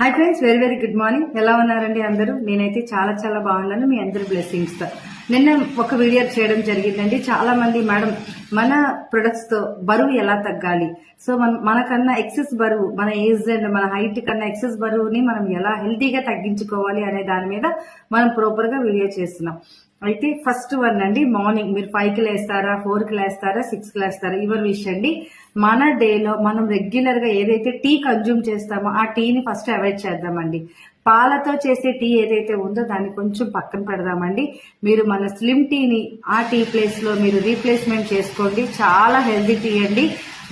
Hi friends, very very good morning. ఎలా ఉన్నారండి అందరూ? నేనైతే చాలా చాలా బాగున్నాను. మీ అందరి బ్లెస్సింగ్స్ తో నిన్న ఒక వీడియో చేయడం జరిగిందండి. చాలా మంది మేడం మన ప్రొడక్ట్స్ తో బరువు ఎలా తగ్గాలి, సో మనకన్నా ఎక్సెస్ బరువు, మన ఏజ్ అండ్ మన హైట్ కన్నా ఎక్సెస్ బరువుని మనం ఎలా హెల్తీగా తగ్గించుకోవాలి అనే దాని మీద మనం ప్రాపర్ గా వీడియో చేస్తున్నాం. అయితే ఫస్ట్ వన్ అండి, మార్నింగ్ మీరు 5కి లేస్తారా, 4కి లేస్తారా, 6కి లేస్తారా, ఎవరి విషయం అండి. మన డేలో మనం రెగ్యులర్ గా ఏదైతే టీ కన్జ్యూమ్ చేస్తామో ఆ టీని ఫస్ట్ అవాయిడ్ చేద్దామండి. పాలతో చేసే టీ ఏదైతే ఉందో దాన్ని కొంచెం పక్కన పెడదామండి. మీరు మన స్లిమ్ టీని ఆ టీ ప్లేస్ లో మీరు రీప్లేస్మెంట్ చేసుకోండి. చాలా హెల్దీ టీ అండి.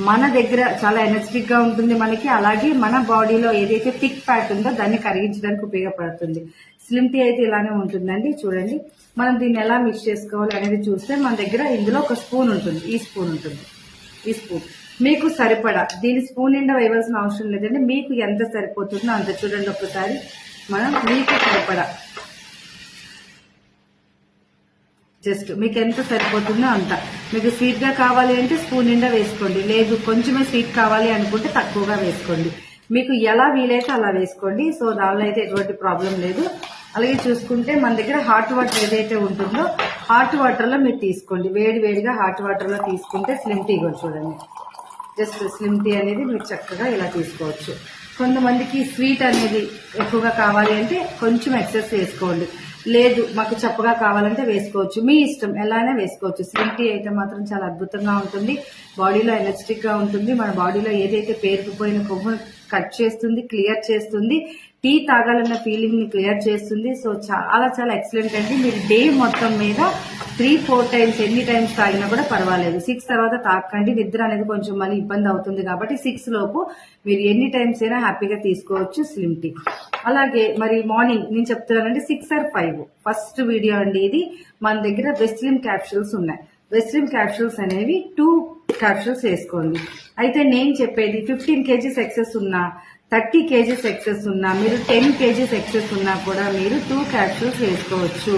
మన దగ్గర చాలా ఎనర్జెటిక్ గా ఉంటుంది మనకి. అలాగే మన బాడీలో ఏదైతే థిక్ ఫ్యాట్ ఉందో దాన్ని కరిగించడానికి ఉపయోగపడుతుంది. స్లిమ్ టీ అయితే ఇలానే ఉంటుందండి. చూడండి, మనం దీన్ని ఎలా మిక్స్ చేసుకోవాలి అనేది చూస్తే మన దగ్గర ఇందులో ఒక స్పూన్ ఉంటుంది. ఈ స్పూన్ ఉంటుంది. ఈ స్పూన్ మీకు సరిపడా, దీని స్పూన్ నిండా వేయవలసిన అవసరం లేదండి. మీకు ఎంత సరిపోతుందో అంత చూడండి. ఒకసారి మనం మీకు సరిపడా, జస్ట్ మీకు ఎంత సరిపోతుందో అంత. మీకు స్వీట్ గా కావాలి అంటే స్పూన్ నిండా వేసుకోండి. లేదు కొంచెమే స్వీట్ కావాలి అనుకుంటే తక్కువగా వేసుకోండి. మీకు ఎలా వీలైతే అలా వేసుకోండి. సో దానిలో అయితే ఎటువంటి ప్రాబ్లం లేదు. అలాగే చూసుకుంటే మన దగ్గర హాట్ వాటర్ ఏదైతే ఉంటుందో హాట్ వాటర్ లో మీరు తీసుకోండి. వేడి వేడిగా హాట్ వాటర్ లో తీసుకుంటే స్లిమ్ టీ కూడా చూడండి. జస్ట్ స్లిమ్ టీ అనేది మీరు చక్కగా ఇలా తీసుకోవచ్చు. కొంతమందికి స్వీట్ అనేది ఎక్కువగా కావాలి అంటే కొంచెం ఎక్సెస్ వేసుకోండి. లేదు మాకు చప్పగా కావాలంటే వేసుకోవచ్చు. మీ ఇష్టం, ఎలానే వేసుకోవచ్చు. స్లిమ్ టీ అయితే మాత్రం చాలా అద్భుతంగా ఉంటుంది. బాడీలో ఎనర్జెటిక్ గా ఉంటుంది. మన బాడీలో ఏదైతే పేరుకుపోయిన కొవ్వును కట్ చేస్తుంది, క్లియర్ చేస్తుంది. టీ తాగాలన్న ఫీలింగ్ ని క్లియర్ చేస్తుంది. సో చాలా చాలా ఎక్సలెంట్ అండి. మీరు డే మొత్తం మీద 3-4 టైమ్స్ ఎన్ని టైమ్స్ తాగినా కూడా పర్వాలేదు. 6 తర్వాత తాకండి. నిద్ర అనేది కొంచెం మళ్ళీ ఇబ్బంది అవుతుంది కాబట్టి 6 లోపు మీరు ఎన్ని టైమ్స్ అయినా హ్యాపీగా తీసుకోవచ్చు స్లిమ్ టీ. అలాగే మరి మార్నింగ్ నేను చెప్తున్నానండి 6 or 5 ఫస్ట్ వీడియో అండి ఇది. మన దగ్గర వెస్ట్లిన్ క్యాప్సూల్స్ ఉన్నాయి. వెస్ట్లిన్ క్యాప్సూల్స్ అనేవి 2 క్యాప్సూల్స్ వేసుకోండి. అయితే నేను చెప్పేది 15 kgs ఎక్సెస్ ఉన్నా, 30 kgs ఎక్సెస్ ఉన్నా, మీరు 10 kgs ఎక్సెస్ ఉన్నా కూడా మీరు 2 క్యాప్సూల్స్ వేసుకోవచ్చు.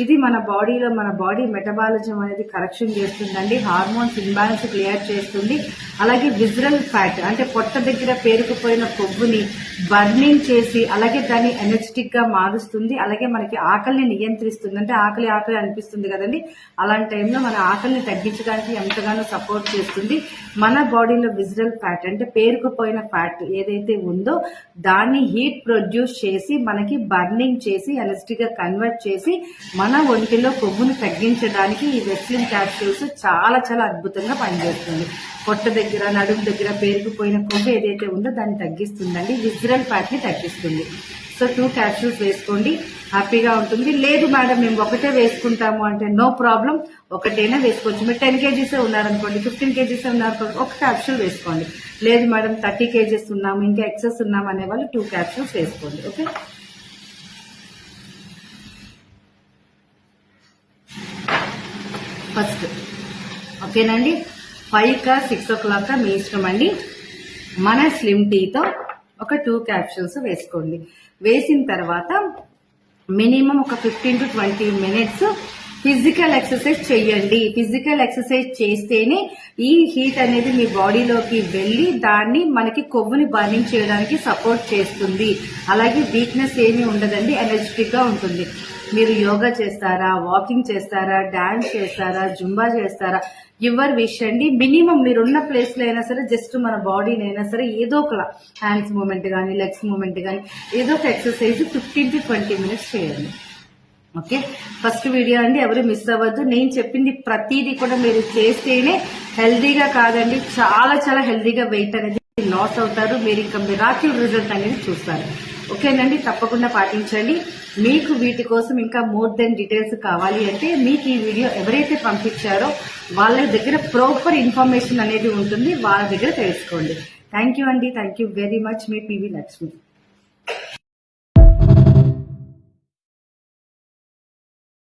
ఇది మన బాడీలో మన బాడీ మెటబాలిజం అనేది కరెక్షన్ చేస్తుందండి. హార్మోన్స్ ఇంబ్యాలెన్స్ క్లియర్ చేస్తుంది. అలాగే విజరల్ ఫ్యాట్ అంటే పొట్ట దగ్గర పేరుకుపోయిన కొవ్వుని బర్నింగ్ చేసి అలాగే దాన్ని ఎనర్జెటిక్ గా మారుస్తుంది. అలాగే మనకి ఆకలిని నియంత్రిస్తుంది. అంటే ఆకలి ఆకలి అనిపిస్తుంది కదండి, అలాంటి టైంలో మన ఆకలిని తగ్గించడానికి ఎంతగానో సపోర్ట్ చేస్తుంది. మన బాడీలో విజరల్ ఫ్యాట్ అంటే పేరుకుపోయిన ఫ్యాట్ ఏదైతే ఉందో దాన్ని హీట్ ప్రొడ్యూస్ చేసి మనకి బర్నింగ్ చేసి ఎనర్జెటిక్ గా కన్వర్ట్ చేసి మన ఒంటిలో కొవ్వును తగ్గించడానికి ఈ వెస్ట్లిన్ క్యాప్సూల్స్ చాలా చాలా అద్భుతంగా పనిచేస్తుంది. పొట్ట దగ్గర నడుము దగ్గర పేరుకుపోయిన కొవ్వు ఏదైతే ఉందో దాన్ని తగ్గిస్తుందండి. విజరల్ ఫ్యాట్ ని తగ్గిస్తుంది. సో 2 క్యాప్సూల్స్ వేసుకోండి, హ్యాపీగా ఉంటుంది. లేదు మేడం మేము ఒకటే వేసుకుంటాము అంటే నో ప్రాబ్లం, ఒకటైనా వేసుకోవచ్చు. మీరు 10 kgs ఉన్నారనుకోండి, 15 kgs ఉన్నారనుకోండి, ఒక క్యాప్సూల్ వేసుకోండి. లేదు మేడం 30 kgs ఉన్నాము, ఇంకా ఎక్సెస్ ఉన్నాము అనే వాళ్ళు 2 క్యాప్సూల్స్ వేసుకోండి. ఓకే, ఫస్ట్ ఓకేనండి. 5 or 6 మీ ఇష్టం అండి. మన స్లిమ్ టీతో ఒక 2 క్యాప్సూల్స్ వేసుకోండి. వేసిన తర్వాత మినిమం ఒక 15 to 20 minutes ఫిజికల్ ఎక్సర్సైజ్ చేయండి. ఫిజికల్ ఎక్సర్సైజ్ చేస్తేనే ఈ హీట్ అనేది మీ బాడీలోకి వెళ్లి దాన్ని మనకి కొవ్వుని బర్నింగ్ చేయడానికి సపోర్ట్ చేస్తుంది. అలాగే వీక్నెస్ ఏమీ ఉండదండి, ఎనర్జెటిక్ గా ఉంటుంది. మీరు యోగా చేస్తారా, వాకింగ్ చేస్తారా, డాన్స్ చేస్తారా, జుంబా చేస్తారా, ఎవరి విష్ అండి. మినిమం మీరున్న ప్లేస్ లో అయినా సరే జస్ట్ మన బాడీని అయినా సరే ఏదో ఒక హ్యాండ్స్ మూమెంట్ కానీ లెగ్స్ మూమెంట్ కానీ ఏదో ఒక ఎక్సర్సైజ్ 15 to 20 minutes చేయండి. ఓకే, ఫస్ట్ వీడియో అండి, ఎవరు మిస్ అవ్వద్దు. నేను చెప్పింది ప్రతిదీ కూడా మీరు చేస్తేనే హెల్దీగా కాదండి, చాలా చాలా హెల్దీగా వెయిట్ అనేది లాస్ అవుతారు. మీరు ఇంకా మిరాకిల్ రిజల్ట్ అనేది చూస్తారు. ఓకేనండి, తప్పకుండా పాటించండి. మీకు వీటి కోసం ఇంకా మోర్ దెన్ డీటెయిల్స్ కావాలి అంటే మీకు ఈ వీడియో ఎవరైతే పంపించారో వాళ్ళ దగ్గర ప్రాపర్ ఇన్ఫర్మేషన్ అనేది ఉంటుంది, వాళ్ళ దగ్గర తెలుసుకోండి. థ్యాంక్ యూ అండి, thank you very much. Me PV Lakshmi.